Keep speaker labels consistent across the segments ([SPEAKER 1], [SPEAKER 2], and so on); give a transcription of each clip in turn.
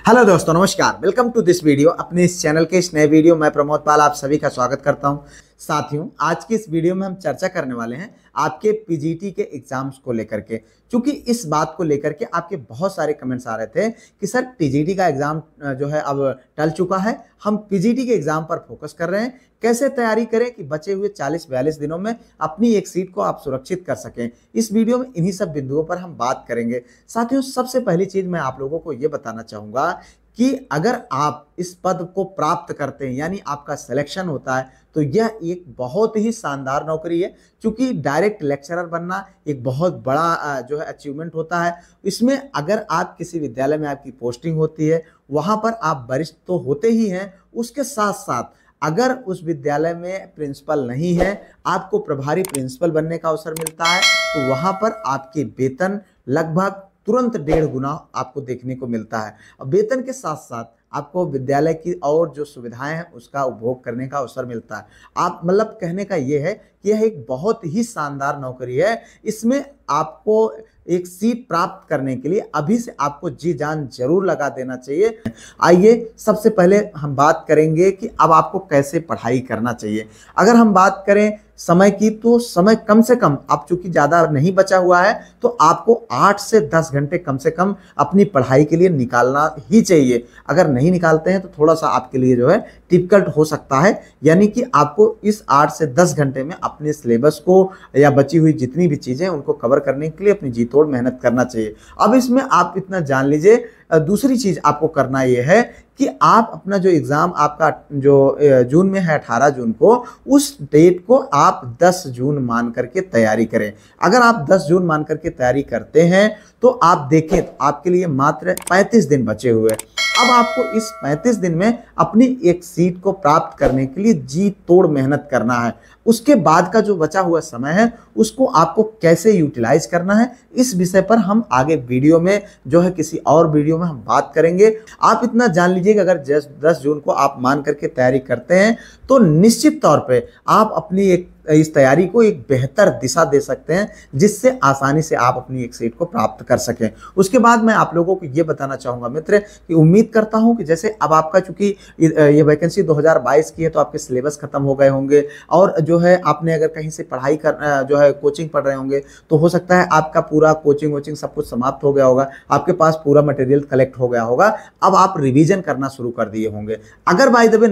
[SPEAKER 1] Hello दोस्तों, नमस्कार। Welcome to this video. अपने इस चैनल के इस नए वीडियो में प्रमोद पाल आप सभी का स्वागत करता हूं। साथियों, आज की इस वीडियो में हम चर्चा करने वाले हैं आपके पीजीटी के एग्जाम्स को लेकर के। क्योंकि इस बात को लेकर के आपके बहुत सारे कमेंट्स आ रहे थे कि सर टीजीटी का एग्जाम जो है अब टल चुका है, हम पीजीटी के एग्जाम पर फोकस कर रहे हैं, कैसे तैयारी करें कि बचे हुए 40-42 दिनों में अपनी एक सीट को आप सुरक्षित कर सकें। इस वीडियो में इन्हीं सब बिंदुओं पर हम बात करेंगे। साथियों, सबसे पहली चीज मैं आप लोगों को ये बताना चाहूंगा कि अगर आप इस पद को प्राप्त करते हैं, यानी आपका सिलेक्शन होता है, तो यह एक बहुत ही शानदार नौकरी है। क्योंकि डायरेक्ट लेक्चरर बनना एक बहुत बड़ा जो है अचीवमेंट होता है। इसमें अगर आप किसी विद्यालय में आपकी पोस्टिंग होती है, वहां पर आप वरिष्ठ तो होते ही हैं, उसके साथ साथ अगर उस विद्यालय में प्रिंसिपल नहीं है, आपको प्रभारी प्रिंसिपल बनने का अवसर मिलता है, तो वहां पर आपके वेतन लगभग तुरंत 1.5 गुना आपको देखने को मिलता है। और वेतन के साथ साथ आपको विद्यालय की और जो सुविधाएं हैं उसका उपभोग करने का अवसर मिलता है। आप मतलब कहने का ये है कि यह एक बहुत ही शानदार नौकरी है। इसमें आपको एक सीट प्राप्त करने के लिए अभी से आपको जी जान जरूर लगा देना चाहिए। आइए सबसे पहले हम बात करेंगे कि अब आपको कैसे पढ़ाई करना चाहिए। अगर हम बात करें समय की, तो समय कम से कम, अब चूंकि ज़्यादा नहीं बचा हुआ है, तो आपको 8 से 10 घंटे कम से कम अपनी पढ़ाई के लिए निकालना ही चाहिए। अगर नहीं निकालते हैं तो थोड़ा सा आपके लिए जो है डिफिकल्ट हो सकता है। यानी कि आपको इस 8 से 10 घंटे में अपने सिलेबस को या बची हुई जितनी भी चीज़ें उनको कवर करने के लिए अपनी जी तोड़ मेहनत करना चाहिए। अब इसमें आप इतना जान लीजिए, दूसरी चीज़ आपको करना ये है कि आप अपना जो एग्ज़ाम आपका जो जून में है 18 जून को, उस डेट को आप 10 जून मान करके तैयारी करें। अगर आप 10 जून मान करके तैयारी करते हैं तो आप देखें तो आपके लिए मात्र 35 दिन बचे हुए हैं। अब आपको इस 35 दिन में अपनी एक सीट को प्राप्त करने के लिए जी तोड़ मेहनत करना है। उसके बाद का जो बचा हुआ समय है उसको आपको कैसे यूटिलाइज करना है, इस विषय पर हम आगे वीडियो में जो है किसी और वीडियो में हम बात करेंगे। आप इतना जान लीजिए कि अगर 10 जून को आप मान करके तैयारी करते हैं तो निश्चित तौर पे आप अपनी इस तैयारी को एक बेहतर दिशा दे सकते हैं, जिससे आसानी से आप अपनी एक सीट को प्राप्त कर सकें। उसके बाद मैं आप लोगों को ये बताना चाहूँगा मित्र कि उम्मीद करता हूँ कि जैसे अब आपका चूंकि ये वैकेंसी 2022 की है, तो आपके सिलेबस खत्म हो गए होंगे और जो है आपने अगर कहीं से पढ़ाई कर जो है कोचिंग पढ़ रहे होंगे, तो हो सकता है आपका पूरा कोचिंग वोचिंग सब कुछ समाप्त हो गया होगा, आपके पास पूरा मटेरियल कलेक्ट हो गया होगा। अब आप रिवीजन करना शुरू कर दिए होंगे। अगर बाय द वे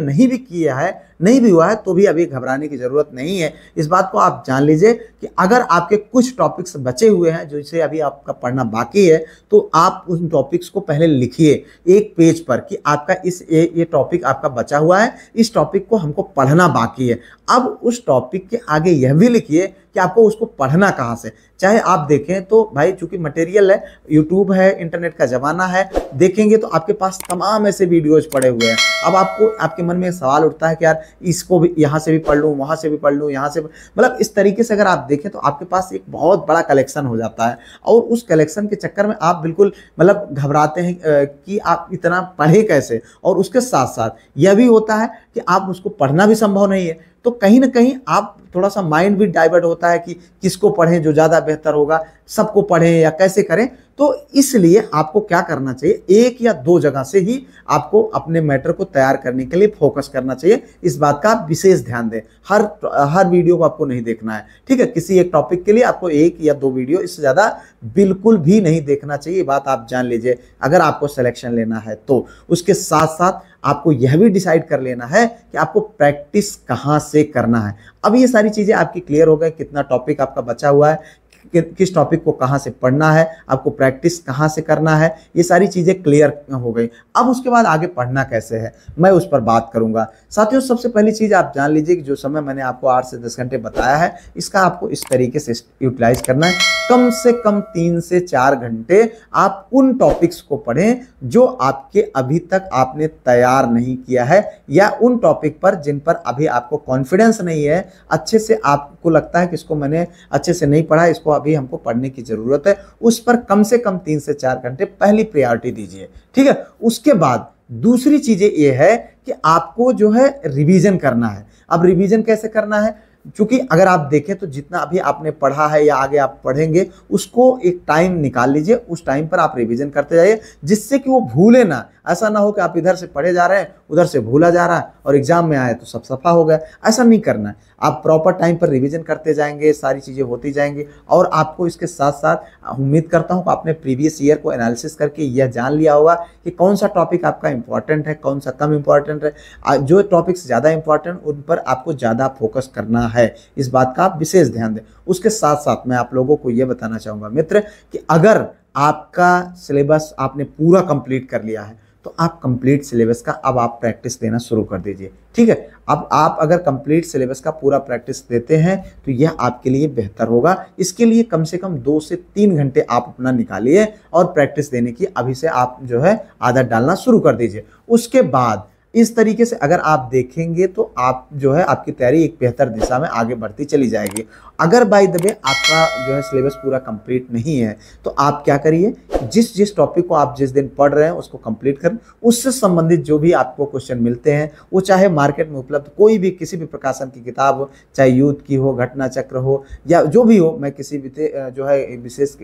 [SPEAKER 1] नहीं भी हुआ है तो भी अभी घबराने की जरूरत नहीं है। इस बात को आप जान लीजिए कि अगर आपके कुछ टॉपिक्स बचे हुए हैं जिसे अभी आपका पढ़ना बाकी है, तो आप उन टॉपिक्स को पहले लिखिए एक पेज पर कि आपका ये टॉपिक आपका बचा हुआ है, इस टॉपिक को हमको पढ़ना बाकी है। अब उस टॉपिक के आगे यह भी लिखिए कि आपको उसको पढ़ना कहाँ से। चाहे आप देखें तो भाई चूंकि मटेरियल है, यूट्यूब है, इंटरनेट का जमाना है, देखेंगे तो आपके पास तमाम ऐसे वीडियोज पड़े हुए हैं। अब आपके मन में सवाल उठता है कि यार इसको भी यहाँ से भी पढ़ लूँ, वहाँ से भी पढ़ लूँ, यहाँ से मतलब इस तरीके से अगर आप देखें तो आपके पास एक बहुत बड़ा कलेक्शन हो जाता है। और उस कलेक्शन के चक्कर में आप बिल्कुल मतलब घबराते हैं कि आप इतना पढ़े कैसे। और उसके साथ साथ यह भी होता है कि आप उसको पढ़ना भी संभव नहीं है, तो कहीं ना कहीं आप थोड़ा सा माइंड भी डाइवर्ट होता है कि किसको पढ़ें जो ज़्यादा बेहतर होगा, सबको पढ़ें या कैसे करें। तो इसलिए आपको क्या करना चाहिए, एक या दो जगह से ही आपको अपने मैटर को तैयार करने के लिए फोकस करना चाहिए। इस बात का आप विशेष ध्यान दें। हर वीडियो को आपको नहीं देखना है, ठीक है। किसी एक टॉपिक के लिए आपको 1 या 2 वीडियो, इससे ज़्यादा बिल्कुल भी नहीं देखना चाहिए। बात आप जान लीजिए अगर आपको सिलेक्शन लेना है तो। उसके साथ साथ आपको यह भी डिसाइड कर लेना है कि आपको प्रैक्टिस कहाँ से करना है। अब ये सारी चीज़ें आपकी क्लियर हो गई, कितना टॉपिक आपका बचा हुआ है, किस टॉपिक को कहाँ से पढ़ना है, आपको प्रैक्टिस कहाँ से करना है, ये सारी चीज़ें क्लियर हो गई। अब उसके बाद आगे पढ़ना कैसे है मैं उस पर बात करूँगा। साथियों, सबसे पहली चीज़ आप जान लीजिए कि जो समय मैंने आपको 8 से 10 घंटे बताया है, इसका आपको इस तरीके से यूटिलाइज करना है। कम से कम 3 से 4 घंटे आप उन टॉपिक्स को पढ़ें जो आपके अभी तक आपने तैयार नहीं किया है, या उन टॉपिक पर जिन पर अभी आपको कॉन्फिडेंस नहीं है, अच्छे से आपको लगता है कि इसको मैंने अच्छे से नहीं पढ़ा, इसको अभी हमको पढ़ने की जरूरत है। उस पर कम से कम 3 से 4 घंटे पहली प्रायोरिटी दीजिए, ठीक है। उसके बाद दूसरी चीजें ये है कि आपको जो है रिवीजन करना है। अब रिवीजन कैसे करना है, क्योंकि अगर आप देखें तो जितना अभी आपने पढ़ा है या आगे आप पढ़ेंगे उसको एक टाइम निकाल लीजिए, उस टाइम पर आप रिवीजन करते जाइए जिससे कि वो भूले ना। ऐसा ना हो कि आप इधर से पढ़े जा रहे हैं उधर से भूला जा रहा है और एग्जाम में आए तो सब सफा हो गया। ऐसा नहीं करना है, आप प्रॉपर टाइम पर रिवीजन करते जाएंगे, सारी चीज़ें होती जाएंगी। और आपको इसके साथ साथ उम्मीद करता हूँ कि आपने प्रीवियस ईयर को एनालिसिस करके यह जान लिया होगा कि कौन सा टॉपिक आपका इंपॉर्टेंट है, कौन सा कम इंपॉर्टेंट है। जो टॉपिक्स ज़्यादा इंपॉर्टेंट उन पर आपको ज़्यादा फोकस करना है, इस बात का आप विशेष ध्यान दें। उसके साथ साथ मैं आप लोगों को यह बताना चाहूँगा मित्र कि अगर आपका सिलेबस आपने पूरा कंप्लीट कर लिया है तो आप कंप्लीट सिलेबस का अब आप प्रैक्टिस देना शुरू कर दीजिए। ठीक है, अब आप अगर कंप्लीट सिलेबस का पूरा प्रैक्टिस देते हैं तो यह आपके लिए बेहतर होगा। इसके लिए कम से कम 2 से 3 घंटे आप अपना निकालिए और प्रैक्टिस देने की अभी से आप जो है आदत डालना शुरू कर दीजिए। उसके बाद इस तरीके से अगर आप देखेंगे तो आप जो है आपकी तैयारी एक बेहतर दिशा में आगे बढ़ती चली जाएगी। अगर बाय द वे आपका जो है सिलेबस पूरा कंप्लीट नहीं है तो आप क्या करिए, जिस जिस टॉपिक को आप जिस दिन पढ़ रहे हैं उसको कंप्लीट करें। उससे संबंधित जो भी आपको क्वेश्चन मिलते हैं वो चाहे मार्केट में उपलब्ध कोई भी किसी भी प्रकाशन की किताब हो, चाहे यूथ की हो, घटना चक्र हो या जो भी हो, मैं किसी भी जो है विशेष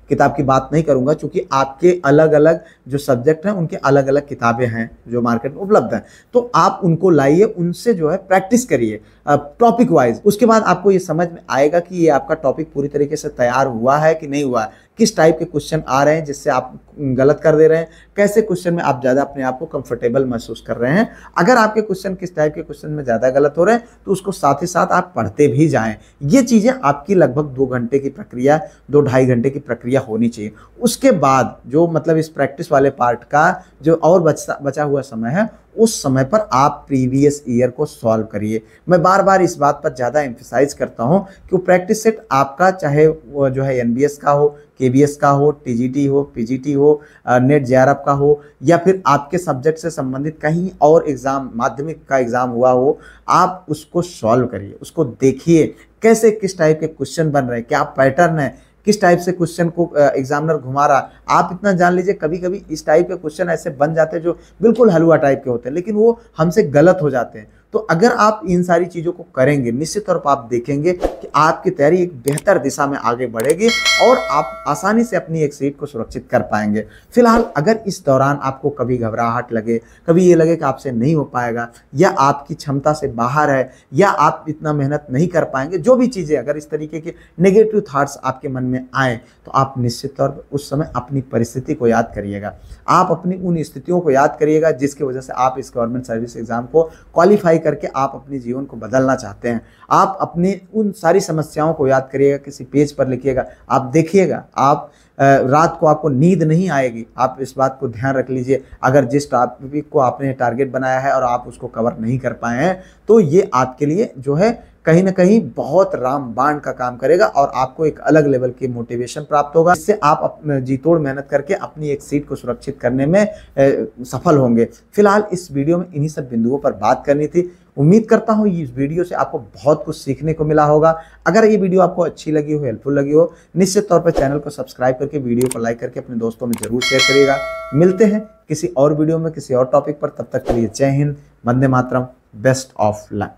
[SPEAKER 1] किताब की बात नहीं करूँगा क्योंकि आपके अलग अलग जो सब्जेक्ट हैं उनके अलग अलग किताबें हैं जो मार्केट में उपलब्ध हैं। तो आप उनको लाइए, उनसे जो है प्रैक्टिस करिए टॉपिक वाइज। उसके बाद आपको ये समझ में आएगा कि ये आपका टॉपिक पूरी तरीके से तैयार हुआ है कि नहीं हुआ है, किस टाइप के क्वेश्चन आ रहे हैं जिससे आप गलत कर दे रहे हैं, कैसे क्वेश्चन में आप ज़्यादा अपने आप को कंफर्टेबल महसूस कर रहे हैं। अगर आपके क्वेश्चन किस टाइप के क्वेश्चन में ज़्यादा गलत हो रहे हैं तो उसको साथ ही साथ आप पढ़ते भी जाएं। ये चीज़ें आपकी लगभग 2 घंटे की प्रक्रिया, 2-2.5 घंटे की प्रक्रिया होनी चाहिए। उसके बाद जो मतलब इस प्रैक्टिस वाले पार्ट का जो और बचा हुआ समय है उस समय पर आप प्रीवियस ईयर को सॉल्व करिए। मैं बार बार इस बात पर ज़्यादा एम्फेसाइज करता हूं कि वो प्रैक्टिस सेट आपका चाहे वो जो है एनबीएस का हो, केबीएस का हो, टीजीटी हो, पीजीटी हो, नेट जेआरएफ का हो या फिर आपके सब्जेक्ट से संबंधित कहीं और एग्ज़ाम, माध्यमिक का एग्ज़ाम हुआ हो, आप उसको सॉल्व करिए, उसको देखिए कैसे किस टाइप के क्वेश्चन बन रहे हैं, क्या पैटर्न है, किस टाइप से क्वेश्चन को एग्जामिनर घुमा रहा। आप इतना जान लीजिए कभी कभी इस टाइप के क्वेश्चन ऐसे बन जाते हैं जो बिल्कुल हलवा टाइप के होते हैं लेकिन वो हमसे गलत हो जाते हैं। तो अगर आप इन सारी चीज़ों को करेंगे निश्चित तौर पर आप देखेंगे कि आपकी तैयारी एक बेहतर दिशा में आगे बढ़ेगी और आप आसानी से अपनी एक सीट को सुरक्षित कर पाएंगे। फिलहाल अगर इस दौरान आपको कभी घबराहट लगे, कभी ये लगे कि आपसे नहीं हो पाएगा या आपकी क्षमता से बाहर है या आप इतना मेहनत नहीं कर पाएंगे, जो भी चीज़ें अगर इस तरीके के नेगेटिव थॉट्स आपके मन में आए तो आप निश्चित तौर पर उस समय अपनी परिस्थिति को याद करिएगा। आप अपनी उन स्थितियों को याद करिएगा जिसकी वजह से आप इस गवर्नमेंट सर्विस एग्जाम को क्वालिफाई करके आप अपने जीवन को बदलना चाहते हैं। आप अपनी उन सारी समस्याओं को याद करिएगा, किसी पेज पर लिखिएगा। आप देखिएगा, आप रात को आपको नींद नहीं आएगी। आप इस बात को ध्यान रख लीजिए, अगर जिस टॉपिक को आपने टारगेट बनाया है और आप उसको कवर नहीं कर पाए हैं तो ये आपके लिए जो है कहीं ना कहीं बहुत रामबाण का काम करेगा और आपको एक अलग लेवल की मोटिवेशन प्राप्त होगा। इससे आप जी तोड़ मेहनत करके अपनी एक सीट को सुरक्षित करने में सफल होंगे। फिलहाल इस वीडियो में इन्हीं सब बिंदुओं पर बात करनी थी। उम्मीद करता हूँ इस वीडियो से आपको बहुत कुछ सीखने को मिला होगा। अगर ये वीडियो आपको अच्छी लगी हो, हेल्पफुल लगी हो, निश्चित तौर पर चैनल को सब्सक्राइब करके वीडियो को लाइक करके अपने दोस्तों में जरूर शेयर करिएगा। मिलते हैं किसी और वीडियो में किसी और टॉपिक पर, तब तक के लिए जय Hind, Vande Mataram, best of luck.